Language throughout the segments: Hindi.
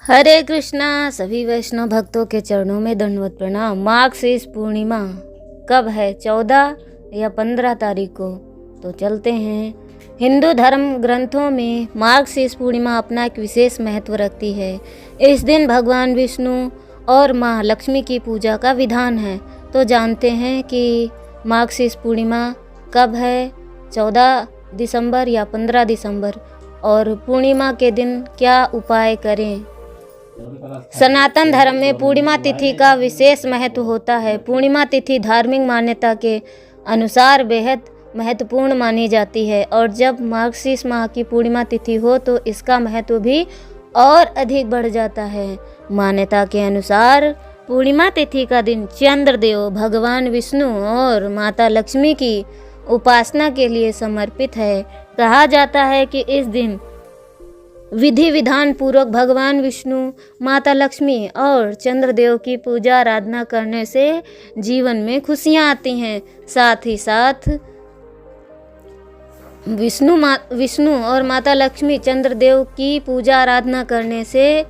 हरे कृष्णा। सभी वैष्णव भक्तों के चरणों में दंडवत प्रणाम। माघ शीष पूर्णिमा कब है? 14 या 15 तारीख को। तो चलते हैं। हिंदू धर्म ग्रंथों में माघ शीष पूर्णिमा अपना एक विशेष महत्व रखती है। इस दिन भगवान विष्णु और माँ लक्ष्मी की पूजा का विधान है। तो जानते हैं कि माघ शीष पूर्णिमा कब है? 14 दिसंबर या 15 दिसंबर। और पूर्णिमा के दिन क्या उपाय करें? सनातन धर्म में पूर्णिमा तिथि का विशेष महत्व होता है। पूर्णिमा तिथि धार्मिक मान्यता के अनुसार बेहद महत्वपूर्ण मानी जाती है और जब मार्गशीर्ष माह की पूर्णिमा तिथि हो तो इसका महत्व भी और अधिक बढ़ जाता है। मान्यता के अनुसार पूर्णिमा तिथि का दिन चंद्रदेव, भगवान विष्णु और माता लक्ष्मी की उपासना के लिए समर्पित है। कहा जाता है कि इस दिन विधि विधान पूर्वक भगवान विष्णु, माता लक्ष्मी और चंद्रदेव की पूजा आराधना करने से जीवन में खुशियां आती हैं। साथ ही साथ विष्णु और माता लक्ष्मी, चंद्रदेव की पूजा आराधना करने से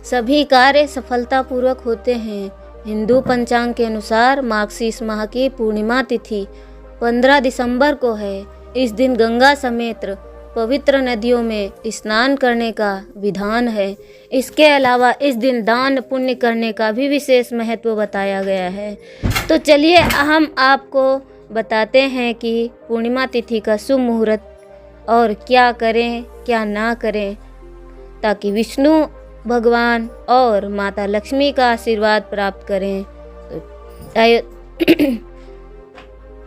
सभी कार्य सफलतापूर्वक होते हैं। हिंदू पंचांग के अनुसार मार्गशीर्ष माह की पूर्णिमा तिथि 15 दिसंबर को है। इस दिन गंगा समेत पवित्र नदियों में स्नान करने का विधान है। इसके अलावा इस दिन दान पुण्य करने का भी विशेष महत्व बताया गया है। तो चलिए हम आपको बताते हैं कि पूर्णिमा तिथि का शुभ मुहूर्त और क्या करें क्या ना करें ताकि विष्णु भगवान और माता लक्ष्मी का आशीर्वाद प्राप्त करें।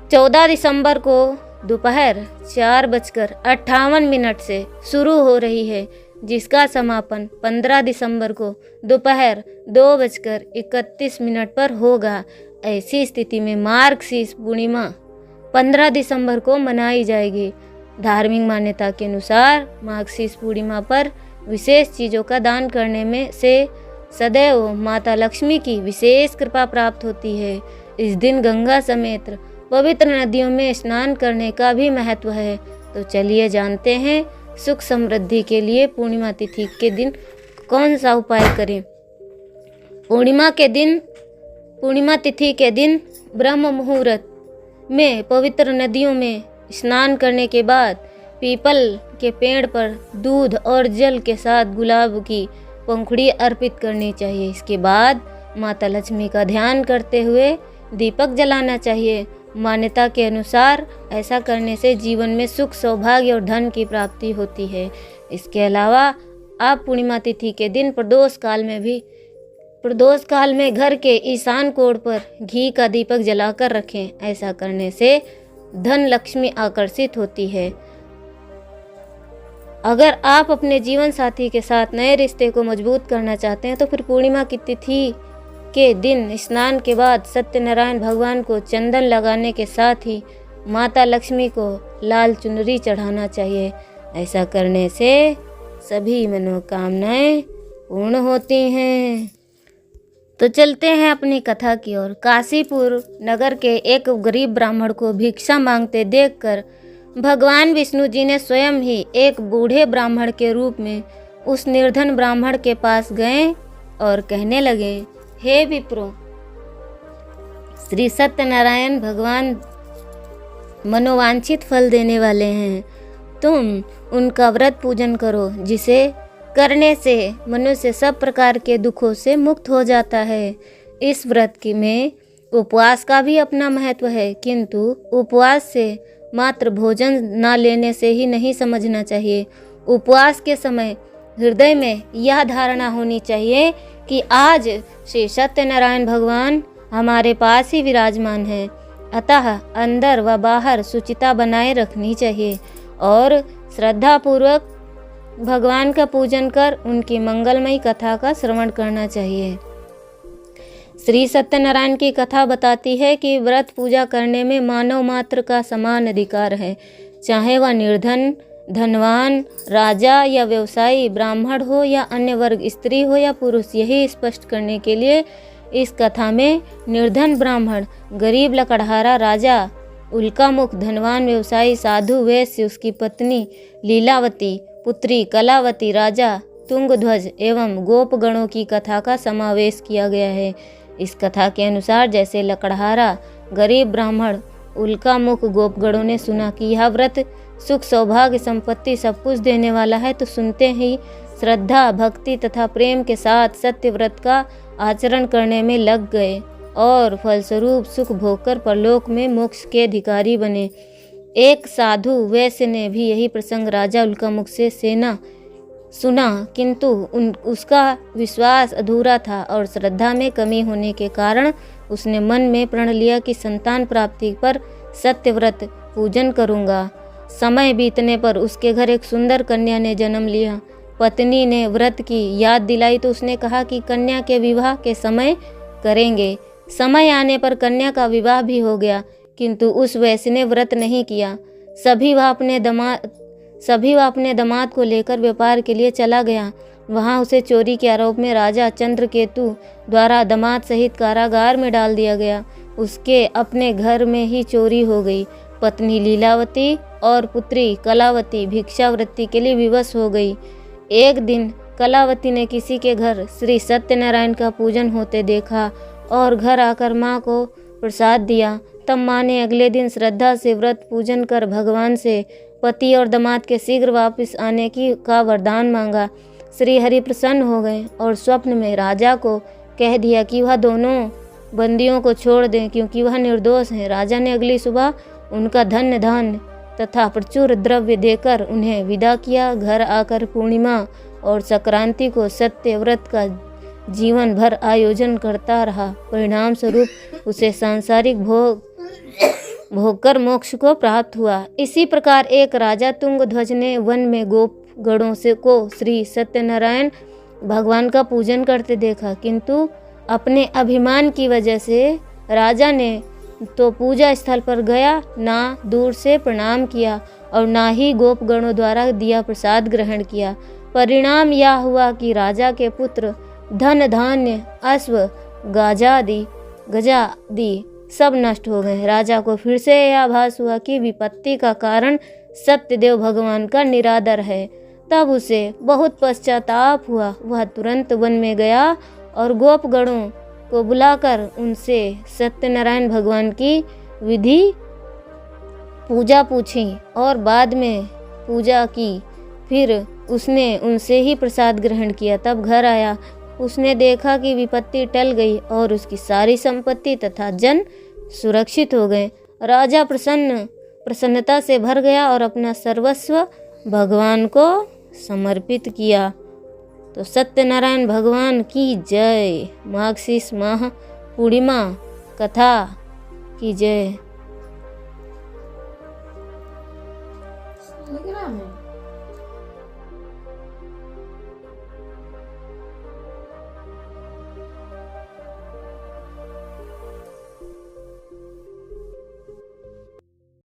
14 दिसंबर को दोपहर 4:58 से शुरू हो रही है, जिसका समापन 15 दिसंबर को दोपहर 2:31 पर होगा। ऐसी स्थिति में मार्गशीर्ष पूर्णिमा 15 दिसंबर को मनाई जाएगी। धार्मिक मान्यता के अनुसार मार्गशीर्ष पूर्णिमा पर विशेष चीज़ों का दान करने में से सदैव माता लक्ष्मी की विशेष कृपा प्राप्त होती है। इस दिन गंगा समेत पवित्र नदियों में स्नान करने का भी महत्व है। तो चलिए जानते हैं सुख समृद्धि के लिए पूर्णिमा तिथि के दिन कौन सा उपाय करें। पूर्णिमा तिथि के दिन ब्रह्म मुहूर्त में पवित्र नदियों में स्नान करने के बाद पीपल के पेड़ पर दूध और जल के साथ गुलाब की पंखुड़ी अर्पित करनी चाहिए। इसके बाद माता लक्ष्मी का ध्यान करते हुए दीपक जलाना चाहिए। मान्यता के अनुसार ऐसा करने से जीवन में सुख, सौभाग्य और धन की प्राप्ति होती है। इसके अलावा आप पूर्णिमा तिथि के दिन प्रदोष काल में घर के ईशान कोण पर घी का दीपक जलाकर रखें। ऐसा करने से धन लक्ष्मी आकर्षित होती है। अगर आप अपने जीवन साथी के साथ नए रिश्ते को मजबूत करना चाहते हैं तो फिर पूर्णिमा की तिथि के दिन स्नान के बाद सत्यनारायण भगवान को चंदन लगाने के साथ ही माता लक्ष्मी को लाल चुनरी चढ़ाना चाहिए। ऐसा करने से सभी मनोकामनाएं पूर्ण होती हैं। तो चलते हैं अपनी कथा की ओर। काशीपुर नगर के एक गरीब ब्राह्मण को भिक्षा मांगते देखकर भगवान विष्णु जी ने स्वयं ही एक बूढ़े ब्राह्मण के रूप में उस निर्धन ब्राह्मण के पास गए और कहने लगे, हे विप्रो, श्री सत्यनारायण भगवान मनोवांछित फल देने वाले हैं। तुम उनका व्रत पूजन करो, जिसे करने से मनुष्य सब प्रकार के दुखों से मुक्त हो जाता है। इस व्रत में उपवास का भी अपना महत्व है, किंतु उपवास से मात्र भोजन न लेने से ही नहीं समझना चाहिए। उपवास के समय हृदय में यह धारणा होनी चाहिए कि आज श्री सत्यनारायण भगवान हमारे पास ही विराजमान है। अतः अंदर व बाहर शुचिता बनाए रखनी चाहिए और श्रद्धापूर्वक भगवान का पूजन कर उनकी मंगलमयी कथा का श्रवण करना चाहिए। श्री सत्यनारायण की कथा बताती है कि व्रत पूजा करने में मानव मात्र का समान अधिकार है, चाहे वह निर्धन, धनवान, राजा या व्यवसायी, ब्राह्मण हो या अन्य वर्ग, स्त्री हो या पुरुष। यही स्पष्ट करने के लिए इस कथा में निर्धन ब्राह्मण, गरीब लकड़हारा राजा, उल्कामुख धनवान व्यवसायी, साधु वैश्य, उसकी पत्नी लीलावती, पुत्री कलावती, राजा तुंगध्वज एवं गोपगणों की कथा का समावेश किया गया है। इस कथा के अनुसार जैसे लकड़हारा गरीब ब्राह्मण उल्का मुख गोपगणों ने सुना कि यह व्रत सुख सौभाग्य संपत्ति सब कुछ देने वाला है, तो सुनते ही श्रद्धा भक्ति तथा प्रेम के साथ सत्य व्रत का आचरण करने में लग गए और फलस्वरूप सुख भोगकर परलोक में मोक्ष के अधिकारी बने। एक साधु वैश्य ने भी यही प्रसंग राजा उल्कामुख से सुना, किंतु उसका विश्वास अधूरा था और श्रद्धा में कमी होने के कारण उसने मन में प्रण लिया कि संतान प्राप्ति पर सत्यव्रत पूजन करूंगा। समय बीतने पर उसके घर एक सुंदर कन्या ने जन्म लिया। पत्नी ने व्रत की याद दिलाई तो उसने कहा कि कन्या के विवाह के समय करेंगे। समय आने पर कन्या का विवाह भी हो गया, किंतु उस वैश्य ने व्रत नहीं किया। सभी वह अपने दामाद को लेकर व्यापार के लिए चला गया। वहां उसे चोरी के आरोप में राजा चंद्रकेतु द्वारा दामाद सहित कारागार में डाल दिया गया। उसके अपने घर में ही चोरी हो गई। पत्नी लीलावती और पुत्री कलावती भिक्षावृत्ति के लिए विवश हो गई। एक दिन कलावती ने किसी के घर श्री सत्यनारायण का पूजन होते देखा और घर आकर माँ को प्रसाद दिया। तब माँ ने अगले दिन श्रद्धा से व्रत पूजन कर भगवान से पति और दामाद के शीघ्र वापस आने का वरदान मांगा। श्री हरि प्रसन्न हो गए और स्वप्न में राजा को कह दिया कि वह दोनों बंदियों को छोड़ दें क्योंकि वह निर्दोष हैं। राजा ने अगली सुबह उनका धन धान्य तथा प्रचुर द्रव्य देकर उन्हें विदा किया। घर आकर पूर्णिमा और संक्रांति को सत्य व्रत का जीवन भर आयोजन करता रहा। परिणाम स्वरूप उसे सांसारिक भोग कर मोक्ष को प्राप्त हुआ। इसी प्रकार एक राजा तुंगध्वज ने वन में गोपगणों को श्री सत्यनारायण भगवान का पूजन करते देखा, किंतु अपने अभिमान की वजह से राजा ने तो पूजा स्थल पर गया, ना दूर से प्रणाम किया और ना ही गोपगणों द्वारा दिया प्रसाद ग्रहण किया। परिणाम यह हुआ कि राजा के पुत्र धन धान्य अश्व गजादि सब नष्ट हो गए। राजा को फिर से यह आभास हुआ कि विपत्ति का कारण सत्यदेव भगवान का निरादर है। तब उसे बहुत पश्चाताप हुआ। वह तुरंत वन में गया और गोपगणों को बुलाकर उनसे सत्यनारायण भगवान की विधि पूजा पूछी और बाद में पूजा की। फिर उसने उनसे ही प्रसाद ग्रहण किया। तब घर आया, उसने देखा कि विपत्ति टल गई और उसकी सारी संपत्ति तथा जन सुरक्षित हो गए। राजा प्रसन्नता से भर गया और अपना सर्वस्व भगवान को समर्पित किया। तो सत्यनारायण भगवान की जय। मार्गशीर्ष माह पूर्णिमा कथा की जय।